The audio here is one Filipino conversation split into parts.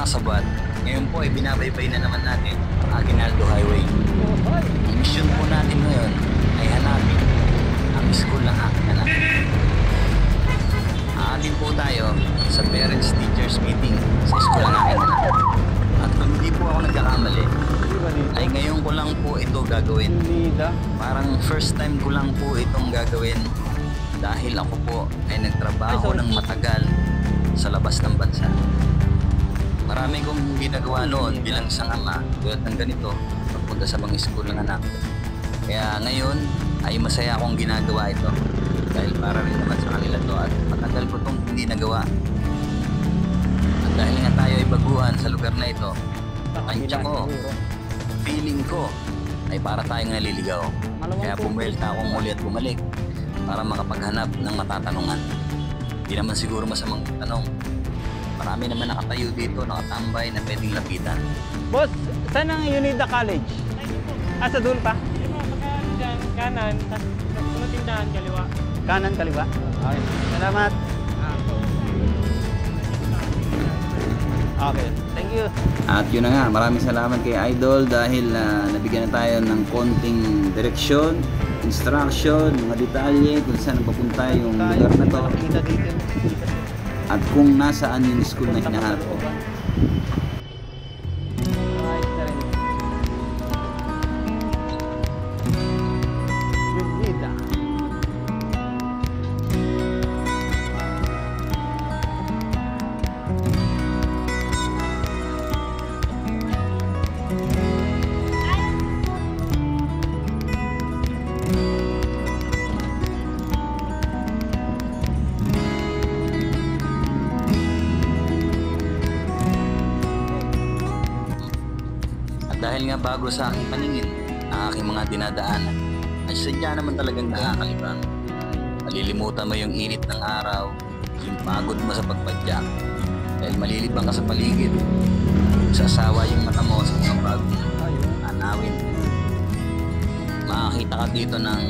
mga kasabwat, ngayon po ay binabaybay na naman natin ang Aguinaldo Highway. Ang mission po natin ngayon ay hanapin ang school ng aking anak. Aatin po tayo sa parents teachers meeting sa school ng aking anak. At kung hindi po ako nagkakamali, ay ngayon ko lang po ito gagawin. Parang first time ko lang po itong gagawin dahil ako po ay nagtrabaho ng matagal sa labas ng bansa. Marami kong ginagawa noon bilang isang ama tulad ng ganito pagpunta sa mga school ng anak. Kaya ngayon ay masaya akong ginagawa ito dahil para rin naman sa kanila to at matagal ko itong hindi nagawa. At dahil nga tayo ay baguhan sa lugar na ito, tansya ko, feeling ko ay para tayong naliligaw. Kaya pumelta akong muli at bumalik para makapaghanap ng matatanungan. Hindi naman siguro masamang tanong. Marami naman nakatayo dito, nakatambay na pwedeng lapitan. Boss, saan ang Unida College? Sa dulo pa? Kanan, tapos tindahan kaliwa. Kanan, kaliwa? Okay. Salamat. Okay, thank you. At yun na nga, maraming salamat kay Idol dahil nabigyan na tayo ng konting direksyon, instruction, mga detalye kung saan papunta yung lugar na to at kung nasaan yung school na hinahanap ko. Dahil nga bago sa aking paningin ang aking mga dinadaanan, ay sadya naman talagang nakakalibang. Malilimutan mo yung init ng araw, yung pagod mo sa pagpadyak, dahil malilibang ka sa paligid. Sasawa yung mata mo sa mga bagong anawin. Makakita ka dito ng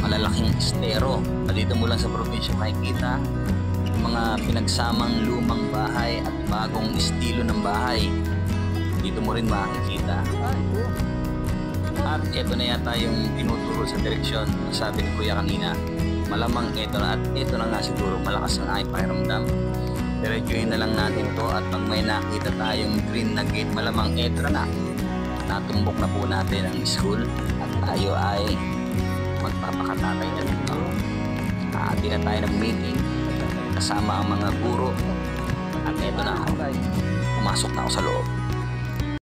malalaking estero. Dito mo lang sa probinsya makikita yung mga pinagsamang lumang bahay at bagong estilo ng bahay. Dito mo rin makikita. At ito na yata yung tinuturo sa direksyon. Sabi ni Kuya kanina, malamang ito na at ito na nga siguro malakas ang aking pakiramdam. Diretsuhin na lang natin to at pag may nakita tayong green na gate, malamang ito na. Natumbok na po natin ang school at tayo ay magpapakatatay na dito. Aatin na tayo ng meeting kasama ang mga guro at ito na. Pumasok na ako sa loob.